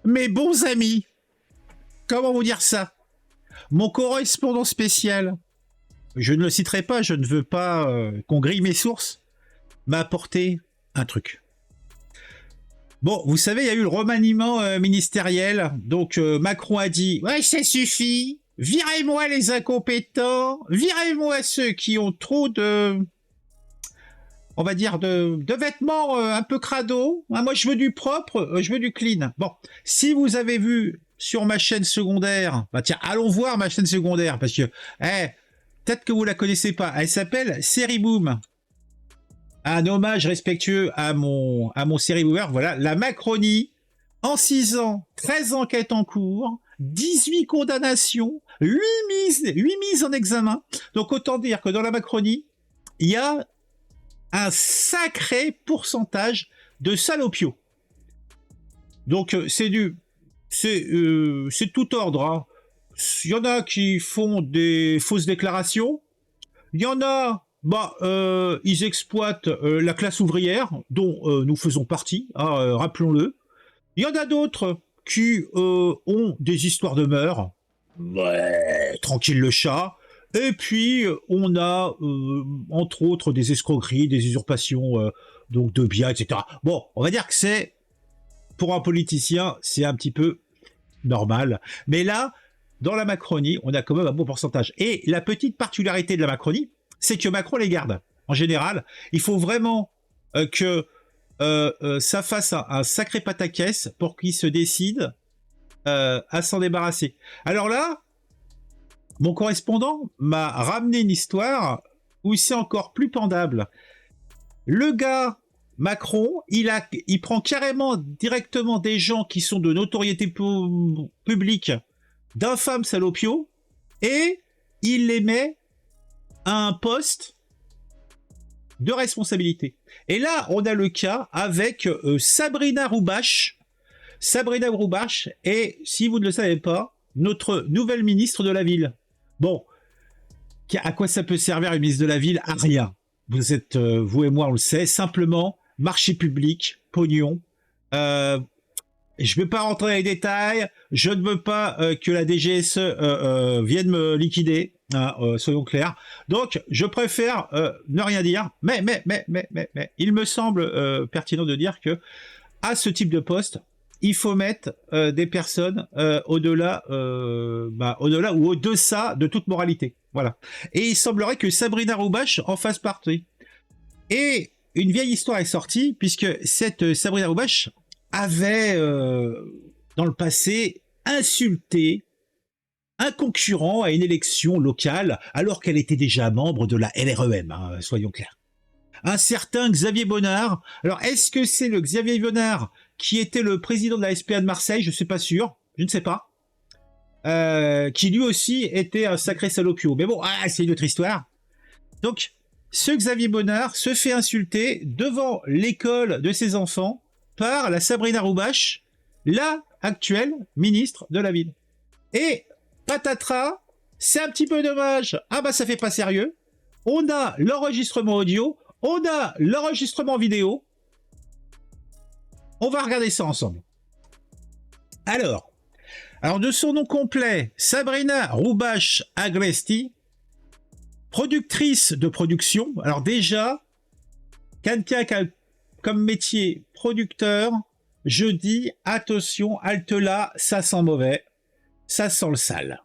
Mes bons amis, comment vous dire ça? Mon correspondant spécial, je ne le citerai pas, je ne veux pas qu'on grille mes sources, m'a apporté un truc. Bon, vous savez, il y a eu le remaniement ministériel, donc Macron a dit « Ouais, ça suffit, virez-moi les incompétents, virez-moi ceux qui ont trop de... » on va dire de vêtements un peu crado. Hein, moi, je veux du propre, je veux du clean. Bon, si vous avez vu sur ma chaîne secondaire, bah tiens, allons voir ma chaîne secondaire, parce que, peut-être que vous la connaissez pas. Elle s'appelle Serieboom. Un hommage respectueux à mon Seriboomer. Voilà, la Macronie, en 6 ans, 13 enquêtes en cours, 18 condamnations, 8 mises en examen. Donc, autant dire que dans la Macronie, il y a un sacré pourcentage de salopios. Donc c'est tout ordre. Hein. Il y en a qui font des fausses déclarations. Il y en a, ils exploitent la classe ouvrière, dont nous faisons partie, hein, rappelons-le. Il y en a d'autres qui ont des histoires de mœurs. Ouais, tranquille le chat. Et puis, on a, entre autres, des escroqueries, des usurpations donc de biens, etc. Bon, on va dire que c'est, pour un politicien, c'est un petit peu normal. Mais là, dans la Macronie, on a quand même un bon pourcentage. Et la petite particularité de la Macronie, c'est que Macron les garde. En général, il faut vraiment que ça fasse un sacré pataquès pour qu'il se décide à s'en débarrasser. Alors là, mon correspondant m'a ramené une histoire où c'est encore plus pendable. Le gars, Macron, il prend carrément directement des gens qui sont de notoriété publique, d'infâmes salopios, et il les met à un poste de responsabilité. Et là, on a le cas avec Sabrina Roubache. Sabrina Roubache est, si vous ne le savez pas, notre nouvelle ministre de la Ville. Bon, à quoi ça peut servir une ministre de la Ville? À rien. Vous êtes, vous et moi, on le sait, simplement marché public, pognon. Je ne veux pas rentrer dans les détails. Je ne veux pas que la DGSE vienne me liquider. Hein, soyons clairs. Donc, je préfère ne rien dire. Mais, il me semble pertinent de dire que à ce type de poste, il faut mettre des personnes au-delà ou au-deçà de toute moralité. Voilà. Et il semblerait que Sabrina Roubache en fasse partie. Et une vieille histoire est sortie, puisque cette Sabrina Roubache avait, dans le passé, insulté un concurrent à une élection locale, alors qu'elle était déjà membre de la LREM, hein, soyons clairs. Un certain Xavier Bonnard. Alors, est-ce que c'est le Xavier Bonnard qui était le président de la SPA de Marseille? Je ne suis pas sûr, je ne sais pas. Qui lui aussi était un sacré salopio. Mais bon, c'est une autre histoire. Donc, ce Xavier Bonnard se fait insulter devant l'école de ses enfants par la Sabrina Roubache, la actuelle ministre de la Ville. Et patatras, c'est un petit peu dommage. Ça fait pas sérieux. On a l'enregistrement audio, on a l'enregistrement vidéo. On va regarder ça ensemble. Alors de son nom complet, Sabrina Roubache Agresti, productrice de production. Alors déjà, quelqu'un qui a comme métier producteur, je dis attention, halte là, ça sent mauvais, ça sent le sale.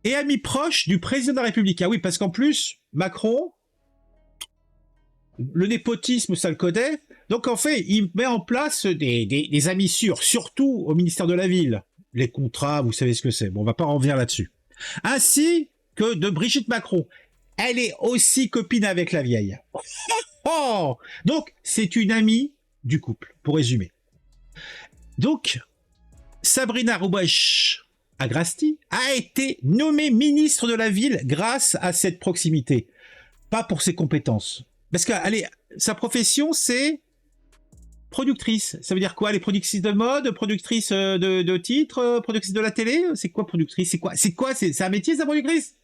Et ami proche du président de la République. Ah oui, parce qu'en plus, Macron, le népotisme, ça le connaît. Donc en fait, il met en place des amis sûrs, surtout au ministère de la Ville. Les contrats, vous savez ce que c'est. Bon, on va pas en revenir là-dessus. Ainsi que de Brigitte Macron. Elle est aussi copine avec la vieille. Oh, donc, c'est une amie du couple, pour résumer. Donc, Sabrina Roubache Agresti a été nommée ministre de la Ville grâce à cette proximité. Pas pour ses compétences. Parce que, sa profession, c'est productrice. Ça veut dire quoi? Elle est productrice de mode, productrice de titres, productrice de la télé? C'est quoi productrice? C'est un métier, ça, productrice?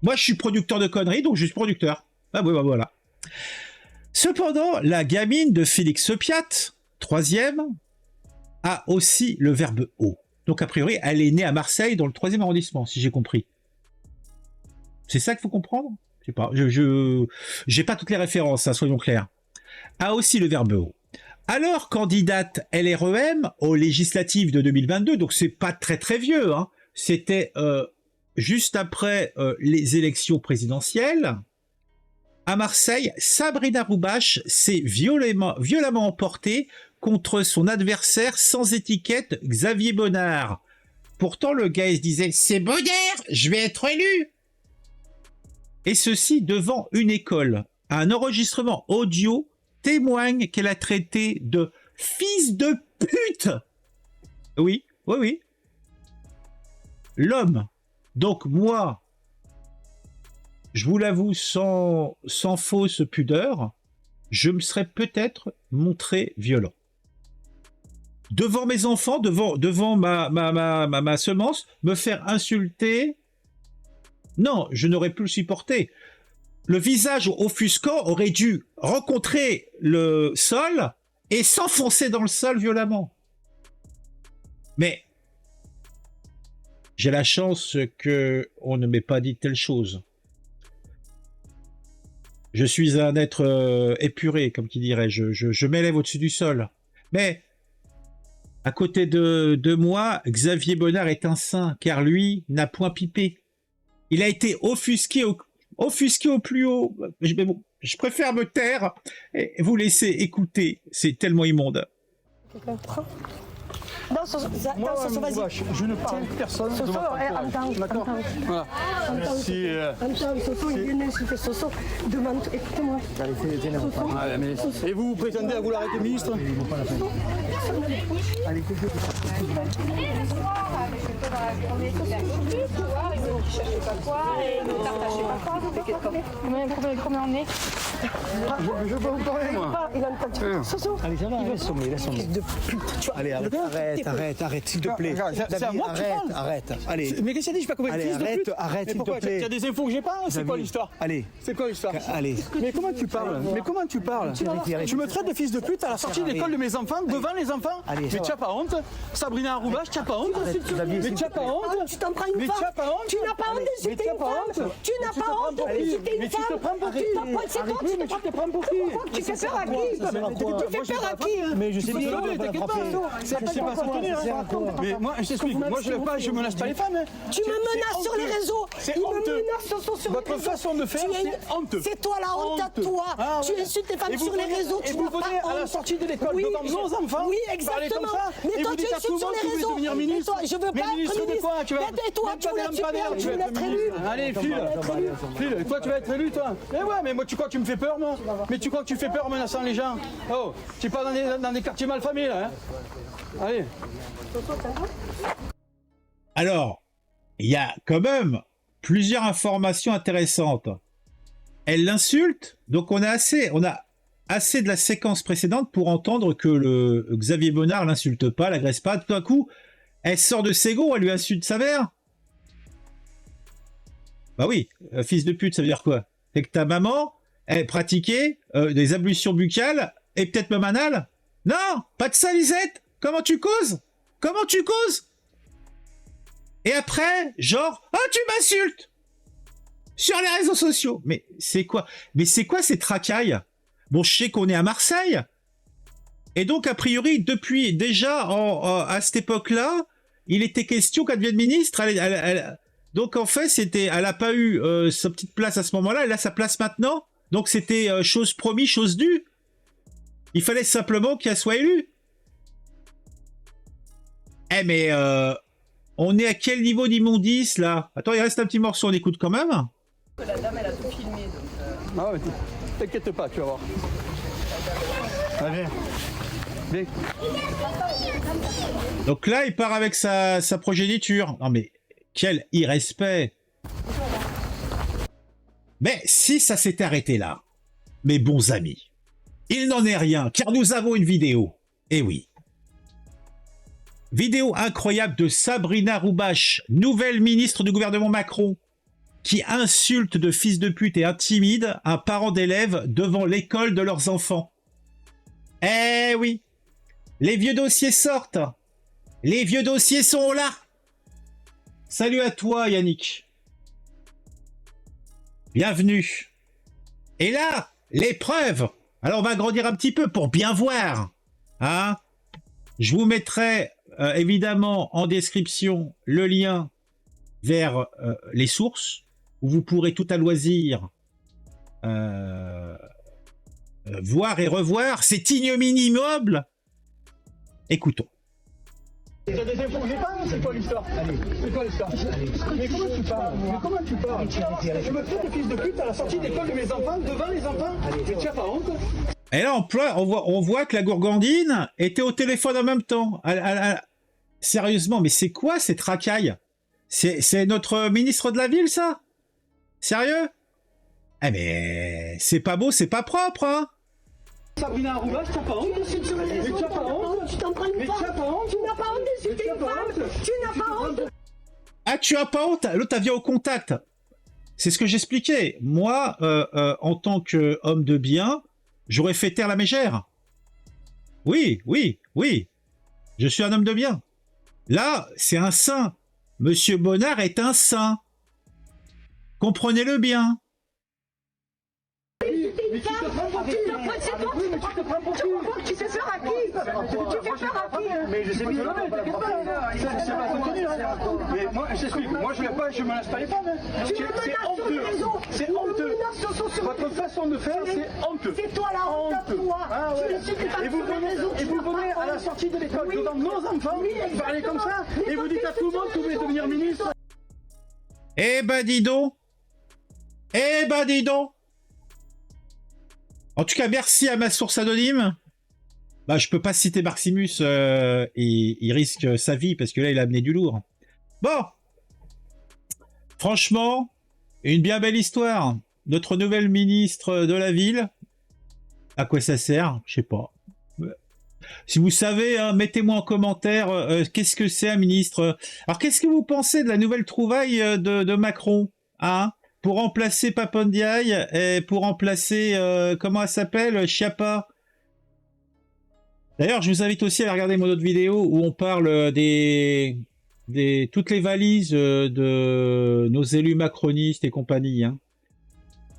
Moi, je suis producteur de conneries, donc je suis producteur. Ah oui, voilà. Cependant, la gamine de Félix Piat, 3e, a aussi le verbe haut. Donc a priori, elle est née à Marseille, dans le 3e arrondissement, si j'ai compris. C'est ça qu'il faut comprendre? Je sais pas, j'ai pas toutes les références, hein, soyons clairs. A aussi le verbe haut. Alors, candidate LREM aux législatives de 2022, donc c'est pas très très vieux, hein, c'était juste après les élections présidentielles, à Marseille, Sabrina Roubache s'est violemment emportée contre son adversaire sans étiquette, Xavier Bonnard. Pourtant, le gars il se disait « C'est Bonnard, je vais être élu !» Et ceci devant une école. Un enregistrement audio témoigne qu'elle a traité de « fils de pute ». Oui, oui, oui. L'homme. Donc moi, je vous l'avoue sans fausse pudeur, je me serais peut-être montré violent. Devant mes enfants, devant ma semence, me faire insulter, non, je n'aurais pu le supporter. Le visage offusquant aurait dû rencontrer le sol et s'enfoncer dans le sol violemment. Mais j'ai la chance qu'on ne m'ait pas dit telle chose. Je suis un être épuré, comme qui dirait. Je m'élève au-dessus du sol. Mais à côté de moi, Xavier Bonnard est un saint, car lui n'a point pipé. Il a été offusqué au plus haut. Mais bon, je préfère me taire et vous laisser écouter. C'est tellement immonde. Quelqu'un prend. Non, Soso, vas-y. Je ne parle à personne. Soso, entends. D'accord. Voilà. Merci. Entends, Soso, il vient d'insulter Soso. Demande, écoutez-moi. Et vous prétendez à vouloir être ministre? Combien on est? Je peux vous parler, moi. Il entend. Soso. Allez, ça va, laisse-moi. Allez, arrête, s'il te plaît. C'est à moi que tu parles. Arrête. Allez. Mais qu'est-ce que tu as dit? Je sais pas combien de Allez, fils de pute. arrête, s'il te Pourquoi? plaît. Tu as des infos que j'ai pas? C'est quoi l'histoire? Allez. C'est quoi l'histoire? Allez. Mais comment tu parles? Mais comment tu parles? Tu me traites de fils de pute à la sortie de l'école de mes enfants, devant les enfants? Allez, mais tu n'as pas honte? Sabrina Roubache, tu n'as pas honte? Mais tu n'as pas honte? Tu t'en prends une Mais femme. tu n'as pas honte? Tu n'as pas honte d'insulter une femme. Tu n'as pas honte d'insulter une Mais tu te femme. prends pour qui? C'est toi Mais tu te prends pour qui? Tu fais peur à qui? Tu fais peur à qui? Mais je sais Tu bien, peux on te lever, va pas la t'inquiète frapper. pas. C'est pas se tenir. Mais moi, je t'explique. Moi, je menace pas les femmes. Tu me menaces sur les réseaux. C'est Il me honteux. menace sur les réseaux. Votre façon de faire, c'est honteux. C'est toi la honte à toi. Ah, Tu ouais. insultes les femmes Et vous sur les venez- réseaux. Et Tu vous n'as pas venez à la honte. sortie de l'école Oui, devant nos enfants. oui, parler comme exactement. ça, Mais et toi, vous tu dites à tout le insultes sur monde les que vous voulez réseaux. devenir Mais ministre. toi, je veux Mais pas être ministre de ministre. quoi? Tu vas Et toi, même tu pas veux des être super, lampadaires, tu veux être élu. Allez, file. Et toi, tu vas être élu, toi. Mais ouais, mais moi, tu crois que tu me fais peur, moi? Mais tu crois que tu fais peur en menaçant les gens? Oh, tu es pas dans des quartiers mal famés, là, hein? Allez. Alors, il y a quand même plusieurs informations intéressantes. Elle l'insulte, donc on a assez de la séquence précédente pour entendre que le Xavier Bonnard l'insulte pas, l'agresse pas. Tout d'un coup, elle sort de ses gonds, elle lui insulte sa mère. Bah oui, fils de pute, ça veut dire quoi? C'est que ta maman, elle pratiquait des ablutions buccales et peut-être même anales? Non, pas de ça, Lisette. Comment tu causes? Comment tu causes? Et après, genre, oh, tu m'insultes sur les réseaux sociaux. Mais c'est quoi? Mais c'est quoi ces tracailles? Bon, je sais qu'on est à Marseille. Et donc, a priori, depuis déjà, à cette époque-là, il était question qu'elle devienne ministre. Donc, en fait, elle n'a pas eu sa petite place à ce moment-là. Elle a sa place maintenant. Donc, c'était chose promise, chose due. Il fallait simplement qu'elle soit élue. Eh, mais... on est à quel niveau d'immondice, là? Attends, il reste un petit morceau, on écoute quand même. La dame, elle a tout filmé, donc... Ah ouais, t'inquiète pas, tu vas voir. Allez. Viens. Donc là, il part avec sa progéniture. Non mais, quel irrespect. Mais si ça s'est arrêté là, mes bons amis, il n'en est rien, car nous avons une vidéo. Eh oui. Vidéo incroyable de Sabrina Roubache, nouvelle ministre du gouvernement Macron, qui insulte de fils de pute et intimide un parent d'élève devant l'école de leurs enfants. Eh oui. Les vieux dossiers sortent. Les vieux dossiers sont là. Salut à toi, Yannick. Bienvenue. Et là, les preuves. Alors, on va agrandir un petit peu pour bien voir. Hein? Je vous mettrai évidemment en description le lien vers les sources où vous pourrez tout à loisir voir et revoir cet ignominie immeuble. Écoutons. T'as des infos que j'ai pas, c'est quoi l'histoire? C'est quoi l'histoire? Mais comment tu parles? Mais comment tu parles? Je me fais de fils de pute à la sortie d'école de mes enfants, devant les enfants. Mais tu as pas honte? Et là, on voit que la gourgandine était au téléphone en même temps. Sérieusement, mais c'est quoi cette racaille? C'est notre ministre de la ville, ça? Sérieux? Eh mais c'est pas beau, c'est pas propre, hein? Sabrina Arouba, tu n'as pas honte? Tu sur les réseaux, tu n'as pas honte? tu t'en prends une Mais tu n'as femme. pas honte? Tu n'as pas honte d'insulter une femme. Tu n'as pas honte. Ah, tu as pas honte? L'autre, elle vient au contact. C'est ce que j'expliquais. Moi, en tant qu'homme de bien, j'aurais fait taire la mégère. Oui, oui, oui. Je suis un homme de bien. Là, c'est un saint. Monsieur Bonnard est un saint. Comprenez-le bien. Mais tu te prends pour qui? C'est toi qui te prends pour qui? Tu fais peur à qui? Tu fais peur à qui? Mais je sais bien, t'inquiète pas. Mais moi, j'explique. Moi, je me laisse pas les femmes. Tu me menaces sur les réseaux. C'est honteux. Votre façon de faire, c'est honteux. C'est toi la honte à toi. Ah ouais. Et vous venez à la sortie de l'école devant nos enfants, vous parlez comme ça, et vous dites à tout le monde que vous voulez devenir ministre. Eh ben dis donc. Eh ben dis donc. En tout cas, merci à ma source anonyme. Bah, je peux pas citer Maximus, il risque sa vie parce que là, il a amené du lourd. Bon, franchement, une bien belle histoire. Notre nouvelle ministre de la ville. À quoi ça sert? Je sais pas. Si vous savez, hein, mettez-moi en commentaire qu'est-ce que c'est un ministre. Alors, qu'est-ce que vous pensez de la nouvelle trouvaille de Macron, hein? Pour remplacer Papandiaï et pour remplacer, comment elle s'appelle, Chiappa. D'ailleurs, je vous invite aussi à regarder mon autre vidéo où on parle toutes les valises de nos élus macronistes et compagnie. Hein.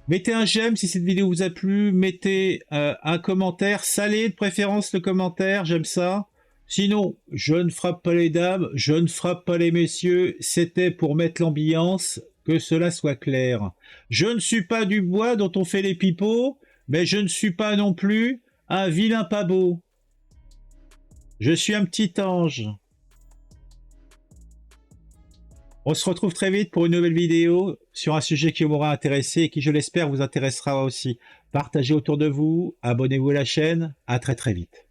Mettez un j'aime si cette vidéo vous a plu, mettez un commentaire, salé de préférence le commentaire, j'aime ça. Sinon, je ne frappe pas les dames, je ne frappe pas les messieurs, c'était pour mettre l'ambiance. Que cela soit clair. Je ne suis pas du bois dont on fait les pipeaux, mais je ne suis pas non plus un vilain pas beau. Je suis un petit ange. On se retrouve très vite pour une nouvelle vidéo sur un sujet qui m'aura intéressé et qui, je l'espère, vous intéressera aussi. Partagez autour de vous, abonnez-vous à la chaîne. À très très vite.